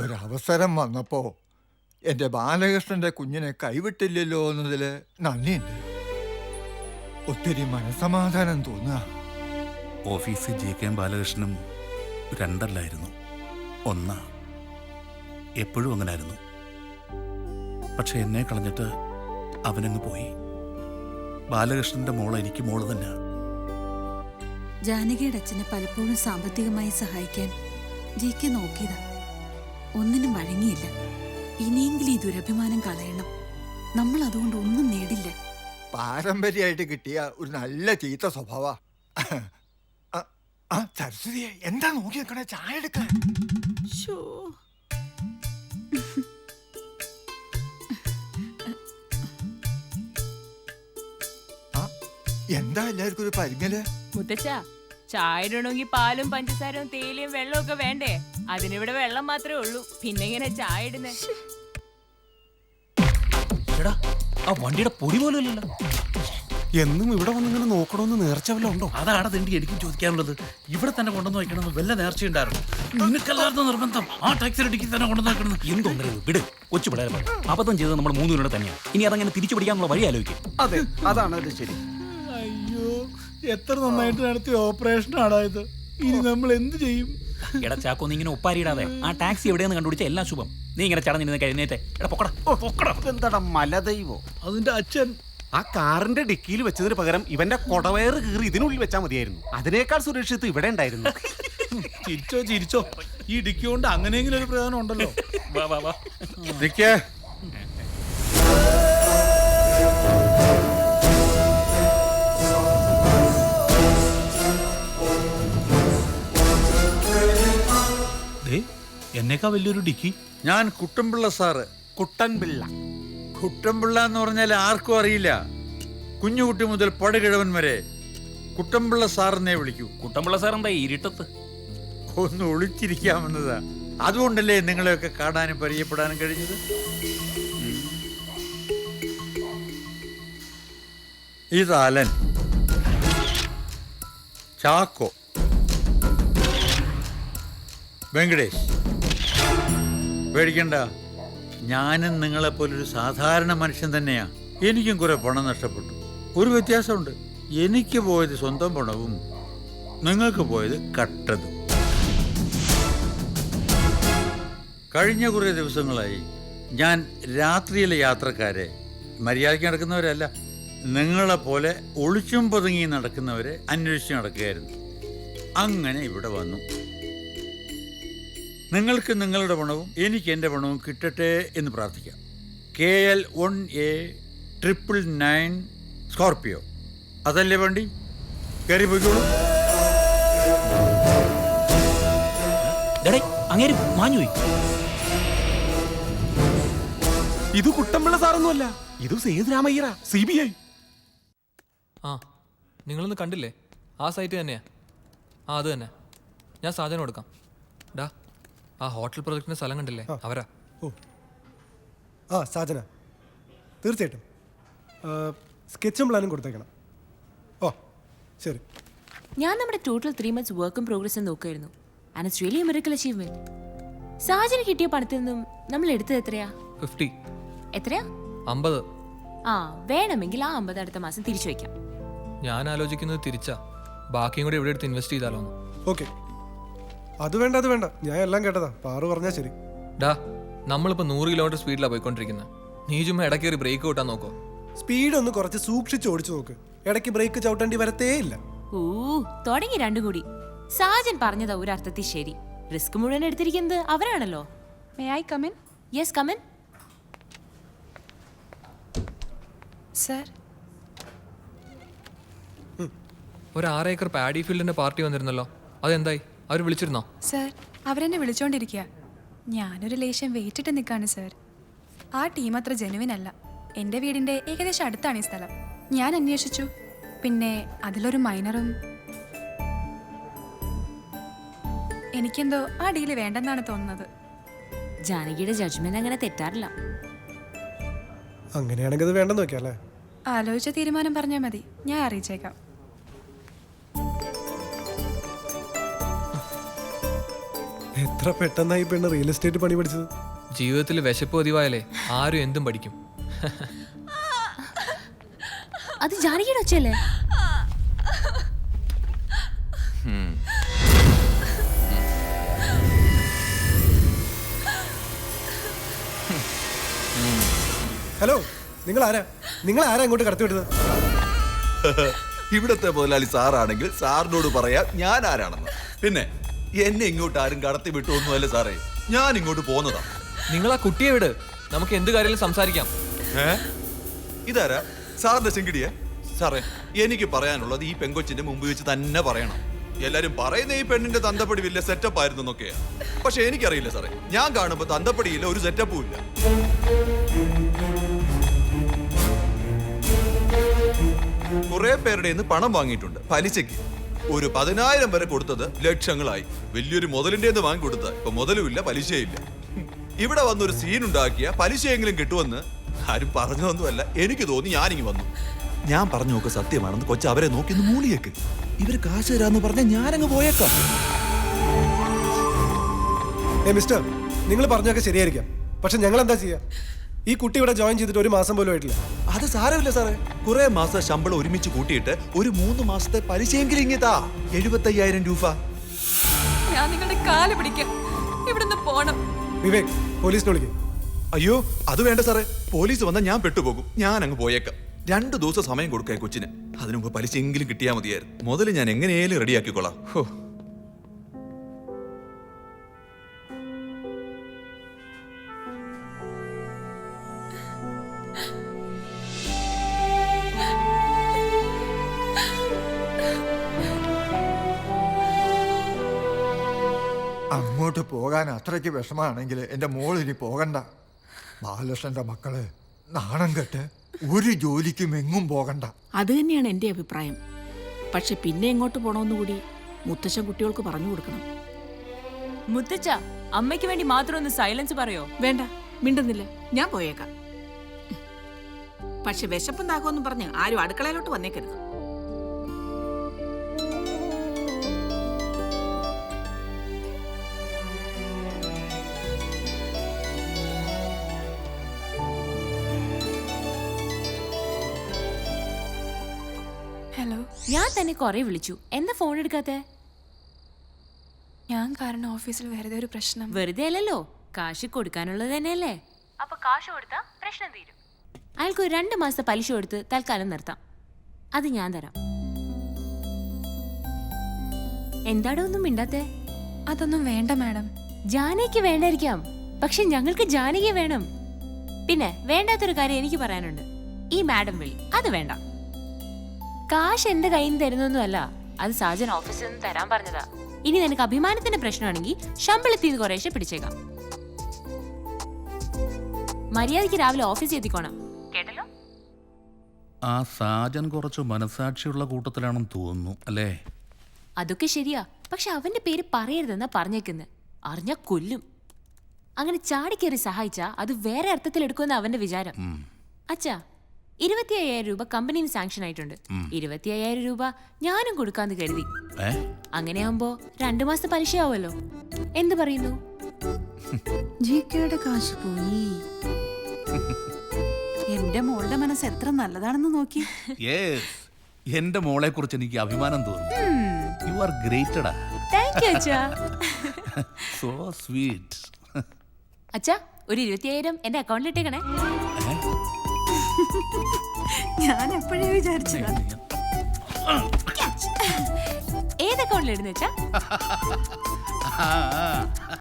ഒരവസരം വന്നപ്പോ എൻ്റെ ബാലകൃഷ്ണന്റെ കുഞ്ഞിനെ കൈവിട്ടില്ലല്ലോ എന്നതിൽ നന്ദിയുണ്ട്. ഒത്തിരി മനസമാധാനം തോന്നുക. ഓഫീസിൽ JK ബാലകൃഷ്ണനും രണ്ടല്ലായിരുന്നു, ഒന്നാ. എപ്പോഴും അങ്ങനായിരുന്നു. പക്ഷെ എന്നെ കളഞ്ഞിട്ട് അവനങ്ങ് പോയി. ബാലകൃഷ്ണന്റെ മോള് എനിക്ക് മോള് തന്നെ. ജാനകിയുടെ അച്ഛനെ പലപ്പോഴും സാമ്പത്തികമായി സഹായിക്കാൻ JK നോക്കിയതാ. ഒന്നിനും വഴങ്ങിയില്ല. ഇനിയെങ്കിലും ഈ ദുരഭിമാനം കളയണം. നമ്മൾ അതുകൊണ്ട് ഒന്നും നേടില്ല. പാരമ്പര്യമായിട്ട് കിട്ടിയ ഒരു നല്ല ചീത്ത സ്വഭാവ. സരസ്വതിയെ എന്താ നോക്കി നിൽക്കണേ? ചായ എടുക്കാൻ. എന്താ എല്ലാവർക്കും ഒരു പരിങ്ങല്? മുത്തച്ഛ, ചായ ഇടണമെങ്കിൽ പാലും പഞ്ചസാരവും തേയിലയും വെള്ളവും ഒക്കെ വേണ്ടേ? അതിനിവിടെ വെള്ളം മാത്രമേ ഉള്ളൂ. പിന്നെ ഇങ്ങനെ ചായ ഇടുന്നേ? ആ വണ്ടിയുടെ പൊടി പോലും ഇല്ലല്ലോ. എന്നും ഇവിടെ വന്നിങ്ങനെ നോക്കണമെന്ന് നേർച്ച വല്ല ഉണ്ടോ? അതാണ് തെണ്ടി എനിക്കും ചോദിക്കാനുള്ളത്. ഇവിടെ തന്നെ കൊണ്ടുവന്ന് വയ്ക്കണമെന്ന് വല്ല നേർച്ചയുണ്ടായിരുന്നു? നിനക്കല്ലായിരുന്നു നിർബന്ധം ആ ടാക്സി ഡിക്കി തന്നെ കൊണ്ടുവന്ന് വെക്കണം. എന്തൊന്നേ വിട്, കൊച്ചു പിള്ളേരെ അബദ്ധം ചെയ്തത് നമ്മൾ 3 പേരുടെ തന്നെയാണ്. ഇനി അതങ്ങനെ തിരിച്ചു പിടിക്കാനുള്ള വഴി ആലോചിക്കും. അതെ, അതാണ് അത് ശരി. അയ്യോ, എത്ര നന്നായിട്ട് നടത്തിയ ഓപ്പറേഷൻ ആടായത്. ഇനി നമ്മൾ എന്ത് ചെയ്യും? എടാ ചാക്കോ, നീ ഇങ്ങനെ ഒപ്പാരിയിടാതെ ആ ടാക്സി എവിടെയെന്ന് കണ്ടുപിടിച്ച എല്ലാം ശുഭം. നീ ഇങ്ങനെ ചടഞ്ഞിരുന്ന് കഴിഞ്ഞേറ്റെ. എടാ പൊക്കടാ. എന്താടാ മലദൈവോ? അതിന്റെ അച്ഛൻ ആ കാറിന്റെ ഡിക്കിയിൽ വെച്ചതിന് പകരം ഇവന്റെ കൊടവയറ് കീറി ഇതിനുള്ളിൽ വെച്ചാൽ മതിയായിരുന്നു. അതിനേക്കാൾ സുരക്ഷിത് ഇവിടെ ഉണ്ടായിരുന്നു. ചിരിച്ചോ. ഈ ഡിക്കി കൊണ്ട് അങ്ങനെയെങ്കിലും ഒരു പ്രയോജനം ഉണ്ടല്ലോ. വാ. എന്നേക്കാ വലിയൊരു ഡിക്കി. ഞാൻ കുട്ടൻപിള്ള സാറ്. കുട്ടൻപിള്ള. കുട്ടൻപിള്ള എന്ന് പറഞ്ഞാൽ ആർക്കും അറിയില്ല. കുഞ്ഞുകുട്ടി മുതൽ പടുകിഴവൻ വരെ കുട്ടൻപിള്ള സാറിനെ വിളിക്കൂ. കുട്ടൻപിള്ള സാർ എന്താ ഇരുട്ടത്ത്? ഒന്ന് ഒളിച്ചിരിക്കാമെന്നതാ. അതുകൊണ്ടല്ലേ നിങ്ങളെയൊക്കെ കാണാനും പരിചയപ്പെടാനും കഴിഞ്ഞത്. ഇത് അലൻ, ചാക്കോ, വെങ്കടേഷ്. പേടിക്കണ്ട, ഞാനും നിങ്ങളെപ്പോലൊരു സാധാരണ മനുഷ്യൻ തന്നെയാ. എനിക്കും കുറെ പണം നഷ്ടപ്പെട്ടു. ഒരു വ്യത്യാസമുണ്ട്, എനിക്ക് പോയത് സ്വന്തം പണവും നിങ്ങൾക്ക് പോയത് കട്ടതും. കഴിഞ്ഞ കുറേ ദിവസങ്ങളായി ഞാൻ രാത്രിയിലെ യാത്രക്കാരെ, മര്യാദയ്ക്ക് നടക്കുന്നവരല്ല, നിങ്ങളെപ്പോലെ ഒളിച്ചും പതുങ്ങി നടക്കുന്നവരെ അന്വേഷിച്ച് നടക്കുകയായിരുന്നു. അങ്ങനെ ഇവിടെ വന്നു. നിങ്ങൾക്ക് നിങ്ങളുടെ പണവും എനിക്ക് എൻ്റെ പണവും കിട്ടട്ടെ എന്ന് പ്രാർത്ഥിക്കാം. KL 1A 999 സ്കോർപിയോ, അതല്ലേ വണ്ടി? കയറി പോയിക്കോളൂ. അങ്ങേര് മാഞ്ഞുപോയി. ഇത് കുട്ടൻപിള്ള സാറൊന്നുമല്ല, ഇത് സേതുരാമയ്യറ, CBI. നിങ്ങളൊന്ന് കണ്ടില്ലേ? ആ സൈറ്റ് തന്നെയാ. അത് തന്നെ. ഞാൻ സാധനം കൊടുക്കാം. ഡാ, ആ ഹോട്ടൽ പ്രൊജക്ടിന്റെ സ്ഥലം കണ്ടില്ലേ? അവരാ. സാജന, തീർച്ചയായിട്ടും സ്കെച്ചും പ്ലാനും കൊടുത്തേക്കണം. ശരി. ഞാൻ നമ്മുടെ ടോട്ടൽ 3 months വർക്കും പ്രോഗ്രസും നോക്കുമായിരുന്നു. And it's really a miracle achievement. സാജന് കിട്ടിയ പണത്തിൽ നിന്നും നമ്മൾ എടുത്തത് എത്രയാ? 50. എത്രയാ? 50. വേണമെങ്കിൽ ആ 50 അടുത്ത മാസം തിരിച്ചു വയ്ക്കാം. ഞാൻ ആലോചിക്കുന്നത് തിരിച്ചാ. ബാക്കിയും കൂടി ഇവിടെ എടുത്ത് ഇൻവെസ്റ്റ് ചെയ്താലോ? ഓക്കെ, അത് വേണ്ട. ഞാൻ എല്ലാം കേട്ടതാ. പാറു പറഞ്ഞാ ശരി. ഡാ, നമ്മളിപ്പോ 100 കിലോമീറ്റർ സ്പീഡിലാണ് പോയിക്കൊണ്ടിരിക്കുന്നത്. നീ ചുമ്മാ ഇടയ്ക്ക് ഒരു ബ്രേക്ക് കൂട്ടാൻ നോക്കോ? സ്പീഡ് ഒന്ന് കുറച്ച് സൂക്ഷിച്ച് ഓടിച്ചു നോക്ക്. ഇടയ്ക്ക് ബ്രേക്ക് ചവിട്ടേണ്ടി വരത്തേ ഇല്ല. തുടങ്ങി രണ്ടും കൂടി. സാജൻ പറഞ്ഞതാ ഒരു അർത്ഥത്തിൽ ശരി. റിസ്ക് മുഴുവൻ എടുത്തിരിക്കുന്നത് അവരാണല്ലോ. May I come in? Yes, come in. Sir. ഒരു 6 ഏക്കർ പാഡി ഫീൽഡിന്റെ പാർട്ടി വന്നിരുന്നല്ലോ, അതെന്തായി? അവർ വിളിച്ചിരുന്നോ? സർ, അവരെന്നെ വിളിച്ചോണ്ടിരിക്കുക. ഞാനൊരു ലേശം വെയിറ്റിട്ട് നിൽക്കാണ് സർ. ആ ടീം അത്ര ജെനുവിൻ അല്ല. എൻ്റെ വീടിൻ്റെ ഏകദേശം അടുത്താണ് ഈ സ്ഥലം. ഞാൻ അന്വേഷിച്ചു. പിന്നെ അതിലൊരു മൈനറും. എനിക്കെന്തോ ആ ഡീല് വേണ്ടെന്നാണ് തോന്നുന്നത്. ജാനകിയുടെ ജഡ്ജ്മെന്റ് അങ്ങനെ തെറ്റാറില്ല. അങ്ങനെയാണെങ്കിൽ അത് വേണ്ടെന്ന് വെക്കാം അല്ലേ? ആലോചിച്ച തീരുമാനം പറഞ്ഞാൽ മതി, ഞാൻ അറിയിച്ചേക്കാം. എത്ര പെട്ടെന്നായി പെണ്ണ് റിയൽ എസ്റ്റേറ്റ് പണി പഠിച്ചത്. ജീവിതത്തിൽ വിശപ്പ് പതിവായാലേ ആരും എന്തും പഠിക്കും. അത് ജാനകിയുടെ ഒച്ചയല്ലേ? ഹലോ, നിങ്ങൾ ആരാ ഇങ്ങോട്ട് കടത്തിവിടുന്നത്? ഇവിടത്തെ മുതലാളി സാറാണെങ്കിൽ സാറിനോട് പറയാം ഞാൻ ആരാണെന്ന്. പിന്നെ എന്നെ ഇങ്ങോട്ട് ആരും കടത്തി വിട്ടൊന്നുമല്ല സാറേ, ഞാൻ ഇങ്ങോട്ട് പോന്നതാ. നിങ്ങൾ ആ കുട്ടിയെ വിട്, നമുക്ക് എന്ത് കാര്യത്തിലും സംസാരിക്കാം. ഇതാരാ സാറിന്റെ ചെങ്കിടിയെ? സാറേ, എനിക്ക് പറയാനുള്ളത് ഈ പെങ്കൊച്ചിന്റെ മുമ്പ് വെച്ച് തന്നെ പറയണം. എല്ലാരും പറയുന്ന ഈ പെണ്ണിന്റെ തന്തപ്പടി വലിയ സെറ്റപ്പ് ആയിരുന്നു എന്നൊക്കെയാ. പക്ഷെ എനിക്കറിയില്ല സാറേ, ഞാൻ കാണുമ്പോ തന്തപ്പടിയില്ല, ഒരു സെറ്റപ്പും ഇല്ല. കുറെ പേരുടെ പണം വാങ്ങിയിട്ടുണ്ട് പലിശയ്ക്ക്. ഒരു 10,000 വരെ കൊടുത്തത് ലക്ഷങ്ങളായി. വലിയൊരു മുതലിന്റെ വാങ്ങി കൊടുത്ത ഇപ്പൊ മുതലുമില്ല പലിശയില്ല. ഇവിടെ വന്നൊരു സീൻ ഉണ്ടാക്കിയ പലിശയെങ്കിലും കിട്ടുമെന്ന് ആരും പറഞ്ഞതൊന്നുമല്ല, എനിക്ക് തോന്നി. ഞാനിങ്ങി വന്നു. ഞാൻ പറഞ്ഞു നോക്ക് സത്യമാണെന്ന്. കൊച്ചു അവരെ നോക്കി ഒന്ന് മൂളിയേക്ക്. ഇവര് കാശ് തരാന്ന് പറഞ്ഞാൽ ഞാനങ്ങ് പോയേക്കാം. മിസ്റ്റർ, നിങ്ങൾ പറഞ്ഞൊക്കെ ശരിയായിരിക്കാം, പക്ഷെ ഞങ്ങൾ എന്താ ചെയ്യാ? ഈ കുട്ടി ഇവിടെ ജോയിൻ ചെയ്തിട്ട് 1 മാസം പോലും ആയിട്ടില്ല. അത് സാരമില്ല സാറേ, കുറെ മാസം ശമ്പളം ഒരുമിച്ച് കൂട്ടിയിട്ട് ഒരു 3 മാസത്തെ പലിശയെങ്കിലും ഇങ്ങിതാ. 75,000 രൂപ. ഞാൻ നിങ്ങളുടെ കാല് പിടിക്കാം, ഇവിടുന്ന് പോണം. വിവേക്, പോലീസിനെ വിളിക്കും. അയ്യോ, അത് വേണ്ട സാറേ. പോലീസ് വന്നാൽ ഞാൻ പെട്ടുപോകും. ഞാൻ അങ്ങ് പോയേക്കാം. 2 ദിവസം സമയം കൊടുക്കാം കൊച്ചിന്. അതിനു മുമ്പ് പലിശയെങ്കിലും കിട്ടിയാൽ മതിയായിരുന്നു. മുതൽ ഞാൻ എങ്ങനെയാലും റെഡിയാക്കിക്കോളാം. ഹോ, അങ്ങോട്ട് പോകാൻ അത്രയ്ക്ക് വിഷമാണെങ്കിൽ എൻ്റെ മോളിനി പോകണ്ട. ബാലകൃഷ്ണന്റെ മക്കള് നാണം കെട്ട് ഒരു ജോലിക്കും എങ്ങും പോകണ്ട. അത് തന്നെയാണ് എൻ്റെ അഭിപ്രായം. പക്ഷെ പിന്നെ എങ്ങോട്ട് പോണമെന്ന് കൂടി മുത്തശ്ശൻ കുട്ടികൾക്ക് പറഞ്ഞു കൊടുക്കണം. മുത്തച്ഛ, അമ്മയ്ക്ക് വേണ്ടി മാത്രം ഒന്ന് സൈലൻസ് പറയോ? വേണ്ട, മിണ്ടുന്നില്ല, ഞാൻ പോയേക്കാം. പക്ഷെ വിശപ്പും ദാഹമെന്നും പറഞ്ഞ് ആരും അടുക്കളയിലോട്ട് വന്നേക്കരുത്. ഹലോ, ഞാൻ തന്നെ കൊറേ വിളിച്ചു, എന്താ ഫോൺ എടുക്കാത്തെ? ഞാൻ കാരണം ഓഫീസിൽ വെറുതെ ഒരു പ്രശ്നം. വെറുതെ അല്ലല്ലോ, കാശ് കൊടുക്കാനുള്ളത് തന്നെയല്ലേ. അപ്പൊ കാശ് കൊടുത്താ പ്രശ്നം തീരും. അയാൾക്ക് ഒരു 2 മാസത്തെ പലിശ കൊടുത്ത് തൽക്കാലം നിർത്താം. അത് ഞാൻ തരാം. എന്താടോ ഒന്നും മിണ്ടാത്തെ? അതൊന്നും വേണ്ട മാഡം. ജാനകിക്ക് വേണ്ടായിരിക്കാം, പക്ഷെ ഞങ്ങൾക്ക് ജാനകിയെ വേണം. പിന്നെ വേണ്ടാത്തൊരു കാര്യം എനിക്ക് പറയാനുണ്ട്. ഈ മാഡം വിളി അത് വേണ്ട. കാശ് എന്റെ കയ്യിൽ നിന്ന് തരുന്നൊന്നുമല്ല, അത് സാജൻ ഓഫീസിൽ നിന്ന് തരാൻ പറഞ്ഞതാ. ഇനി നിനക്ക് അഭിമാനത്തിന്റെ പ്രശ്നമാണെങ്കിൽ ശമ്പളത്തിൽ നിന്ന് കുറേശ്ശെ പിടിച്ചേക്കാം. മര്യാദയ്ക്ക് രാവിലെ ഓഫീസിൽ എത്തിക്കോണം, കേട്ടല്ലോ? ആ സാജൻ കുറച്ച് മനസാക്ഷിയുള്ള കൂട്ടത്തിലാണെന്ന് തോന്നുന്നു അല്ലേ? അതൊക്കെ ശരിയാ, പക്ഷെ അവന്റെ പേര് പറയരുതെന്നാ പറഞ്ഞേക്കുന്നത്. അറിഞ്ഞ കൊല്ലും. അങ്ങനെ ചാടിക്കേറി സഹായിച്ചാ അത് വേറെ അർത്ഥത്തിൽ എടുക്കുമെന്ന് അവന്റെ വിചാരം. അച്ഛാ, 25,000 രൂപ കമ്പനിയിൽ സാങ്ഷൻ ആയിട്ടുണ്ട്. 25,000 രൂപ ഞാനും കൊടുക്കാന്ന് കരുതി. അങ്ങനെയാവുമ്പോ 2 മാസത്തെ പലിശയാവുമല്ലോ. എന്ത് പറയുന്നു? ജികെയുടെ കാശ് പോയി. എന്റെ മോളുടെ മനസ്സ് എത്ര നല്ലതാണെന്ന് നോക്കി. എന്റെ മോളെ കുറിച്ച് എനിക്ക് അഭിമാനം തോന്നുന്നു. യു ആർ ഗ്രേറ്റഡാ. താങ്ക് യു അച്ഛാ. So sweet. അച്ഛാ, ഒരു 25,000 എന്റെ അക്കൗണ്ടിൽ ഇട്ടേക്കണേ. ഞാൻ എപ്പോഴേ വിചാരിച്ചതാ. ഏത് അക്കൗണ്ടിൽ ഇടുന്ന വെച്ചാ?